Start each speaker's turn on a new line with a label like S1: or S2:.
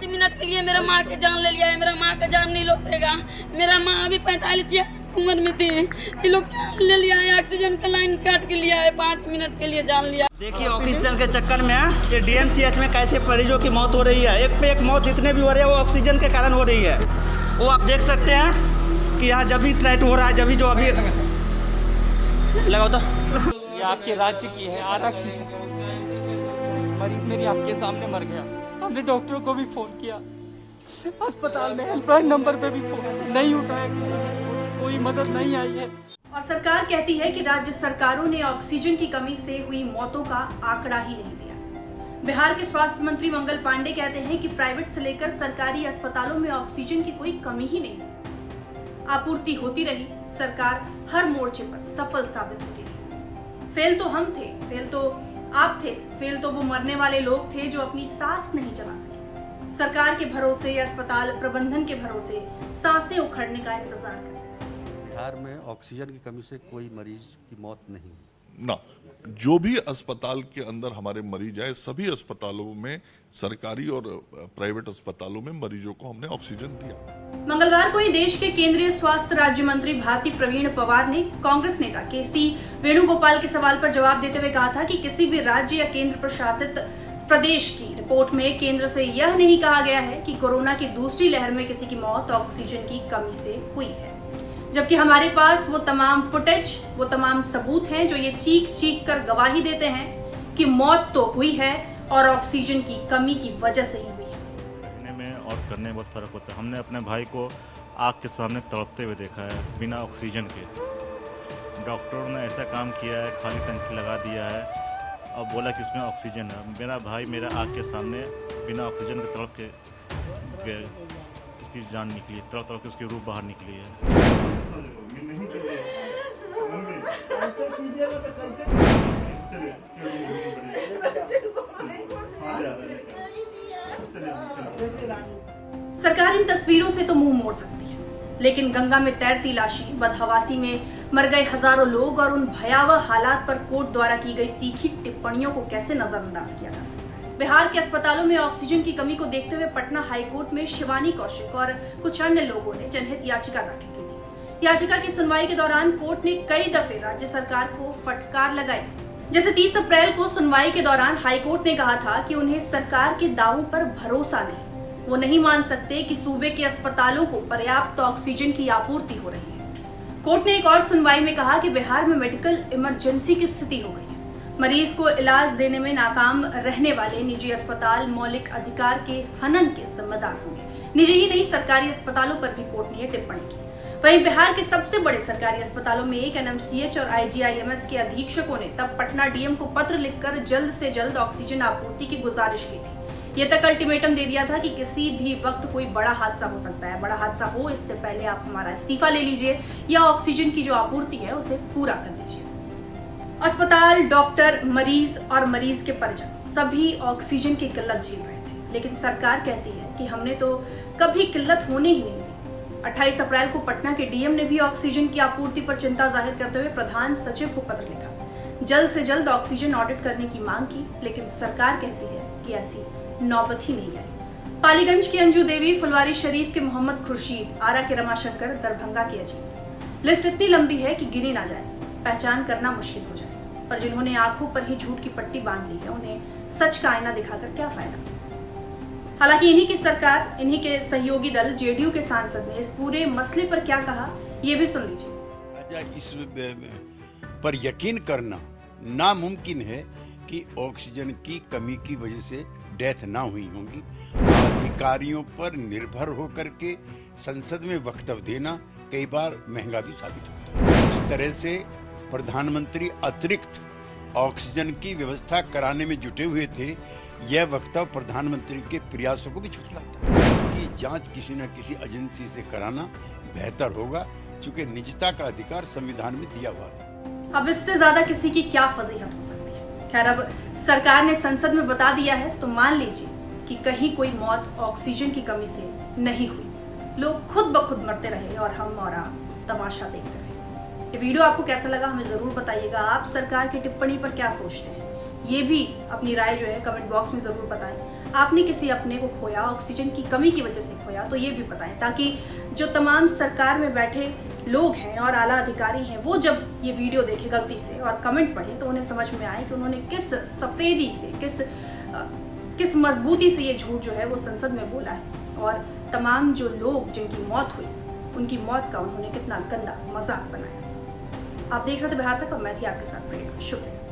S1: Minute के लिए मेरा माँ के जान ले लिया है। मेरा माँ का जान नहीं लौटेगा। मेरा माँ अभी 45-46 उम्र में थी, ये लोग जान ले लिया है। ऑक्सीजन का लाइन काट के लिया है, 5 मिनट के लिए जान लिया।
S2: देखिए ऑक्सीजन के चक्कर में ये DMCH में कैसे मरीजों की मौत हो रही है। एक पे एक मौत जितने भी हो रही है वो ऑक्सीजन के कारण हो रही है। वो आप देख सकते हैं कि यहाँ जब भी ट्राइट हो रहा है, जब भी जो अभी लगाओ तो
S3: ये आपके राज्य की है, आरा की है। मरीज मेरी आपके सामने मर गया। हमने डॉक्टरों को भी फोन किया, अस्पताल में हेल्पलाइन नंबर पे भी फोन नहीं उठाया, किसी ने कोई मदद नहीं आई है।
S4: और सरकार कहती है कि राज्य सरकारों ने ऑक्सीजन की कमी से हुई मौतों का आंकड़ा ही नहीं दिया। बिहार के स्वास्थ्य मंत्री मंगल पांडे कहते हैं कि प्राइवेट से लेकर सरकारी अस्पतालों में ऑक्सीजन की कोई कमी ही नहीं है। आपूर्ति होती रही, सरकार हर मोर्चे पर सफल साबित होती रही। फेल तो हम थे, फेल तो आप थे, फेल तो वो मरने वाले लोग थे जो अपनी सांस नहीं चला सके। सरकार के भरोसे या अस्पताल प्रबंधन के भरोसे सांसें उखड़ने का इंतजार करते हैं।
S5: बिहार में ऑक्सीजन की कमी से कोई मरीज की मौत नहीं
S6: ना। जो भी अस्पताल के अंदर हमारे मरीज आए, सभी अस्पतालों में, सरकारी और प्राइवेट अस्पतालों में मरीजों को हमने ऑक्सीजन दिया।
S4: मंगलवार को ही देश के केंद्रीय स्वास्थ्य राज्य मंत्री भारती प्रवीण पवार ने कांग्रेस नेता केसी वेणुगोपाल के सवाल पर जवाब देते हुए कहा था कि किसी भी राज्य या केंद्र प्रशासित प्रदेश की रिपोर्ट में केंद्र से यह नहीं कहा गया है कि कोरोना की दूसरी लहर में किसी की मौत ऑक्सीजन की कमी से हुई है, जबकि हमारे पास वो तमाम फुटेज, वो तमाम सबूत हैं जो ये चीख चीख कर गवाही देते हैं कि मौत तो हुई है और ऑक्सीजन की कमी की वजह से ही हुई है।
S7: कहने में और करने में बहुत फर्क होता है। हमने अपने भाई को आग के सामने तड़पते हुए देखा है बिना ऑक्सीजन के। डॉक्टरों ने ऐसा काम किया है, खाली टंकी लगा दिया है और बोला कि इसमें ऑक्सीजन है। मेरा भाई मेरा आग के सामने बिना ऑक्सीजन के तड़प के उसकी जान निकली, तड़प तड़प के उसकी रूह बाहर निकली है।
S4: सरकार इन तस्वीरों से तो मुंह मोड़ सकती है, लेकिन गंगा में तैरती लाशें, बदहवासी में मर गए हजारों लोग और उन भयावह हालात पर कोर्ट द्वारा की गई तीखी टिप्पणियों को कैसे नजरअंदाज किया जा सकता है। बिहार के अस्पतालों में ऑक्सीजन की कमी को देखते हुए पटना हाईकोर्ट में शिवानी कौशिक और कुछ अन्य लोगों ने जनहित याचिका दाखिल की थी। याचिका की सुनवाई के दौरान कोर्ट ने कई दफे राज्य सरकार को फटकार लगाई। जैसे 30 अप्रैल को सुनवाई के दौरान हाईकोर्ट ने कहा था कि उन्हें सरकार के दावों पर भरोसा नहीं, वो नहीं मान सकते कि सूबे के अस्पतालों को पर्याप्त ऑक्सीजन की आपूर्ति हो रही है। कोर्ट ने एक और सुनवाई में कहा कि बिहार में मेडिकल इमरजेंसी की स्थिति हो गई है। मरीज को इलाज देने में नाकाम रहने वाले निजी अस्पताल मौलिक अधिकार के हनन के जिम्मेदार होंगे। निजी ही नहीं, सरकारी अस्पतालों पर भी कोर्ट ने यह टिप्पणी की। वहीं बिहार के सबसे बड़े सरकारी अस्पतालों में एक NMCH और IGIMS के अधीक्षकों ने तब पटना DM को पत्र लिखकर जल्द से जल्द ऑक्सीजन आपूर्ति की गुजारिश की थी। ये तक अल्टीमेटम दे दिया था कि किसी भी वक्त कोई बड़ा हादसा हो सकता है। बड़ा हादसा हो इससे पहले आप हमारा इस्तीफा ले लीजिए या ऑक्सीजन की जो आपूर्ति है उसे पूरा कर दीजिए। अस्पताल, डॉक्टर, मरीज और मरीज के परिजन सभी ऑक्सीजन की किल्लत झेल रहे थे, लेकिन सरकार कहती है कि हमने तो कभी किल्लत होने ही नहीं दी। 28 अप्रैल को पटना के DM ने भी ऑक्सीजन की आपूर्ति पर चिंता जाहिर करते हुए प्रधान सचिव को पत्र लिखा, जल्द से जल्द ऑक्सीजन ऑडिट करने की मांग की, लेकिन सरकार कहती है कि ऐसी नौबत ही नहीं आई। पालीगंज की अंजू देवी, फुलवारी शरीफ के मोहम्मद खुर्शीद, आरा के रमाशंकर, दरभंगा की अजीत। लिस्ट इतनी लंबी है कि गिनी ना जाए, पहचान करना मुश्किल हो जाए। पर जिन्होंने आंखों पर ही झूठ की पट्टी बांध ली है, उन्हें सच का आईना दिखाकर क्या फायदा। हालांकि इन्हीं की सरकार, इन्हीं के सहयोगी दल JDU के सांसद ने इस पूरे मसले पर क्या कहा, ये भी सुन लीजिए।
S8: इस पर यकीन करना नामुमकिन है कि ऑक्सीजन की कमी की वजह से डेथ ना हुई होगी। अधिकारियों पर निर्भर होकर के संसद में वक्तव्य देना कई बार महंगा भी साबित होता है। इस तरह से प्रधानमंत्री अतिरिक्त ऑक्सीजन की व्यवस्था कराने में जुटे हुए थे। यह वक्तव्य प्रधानमंत्री के प्रयासों को भी झुठलाता है। इसकी जांच किसी न किसी एजेंसी से कराना बेहतर होगा, क्योंकि निजता का अधिकार संविधान में दिया हुआ है।
S4: अब इससे ज्यादा किसी की क्या फजीहत हो सकती है। खैर, अब सरकार ने संसद में बता दिया है तो मान लीजिए कि कहीं कोई मौत ऑक्सीजन की कमी से नहीं हुई। लोग खुद ब खुद मरते रहे और हम और आप तमाशा देखते रहे। ये वीडियो आपको कैसा लगा हमें जरूर बताइएगा। आप सरकार की टिप्पणी पर क्या सोचते हैं, ये भी अपनी राय जो है कमेंट बॉक्स में जरूर बताएं। आपने किसी अपने को खोया, ऑक्सीजन की कमी की वजह से खोया, तो ये भी बताएं, ताकि जो तमाम सरकार में बैठे लोग हैं और आला अधिकारी हैं वो जब ये वीडियो देखें गलती से और कमेंट पढ़ें तो उन्हें समझ में आए कि उन्होंने किस सफेदी से, किस मजबूती से ये झूठ जो है वो संसद में बोला है, और तमाम जो लोग जिनकी मौत हुई उनकी मौत का उन्होंने कितना गंदा मजाक बनाया। आप देख रहे थे बिहार तक और मैं थी आपके साथ प्रेरणा। शुक्रिया।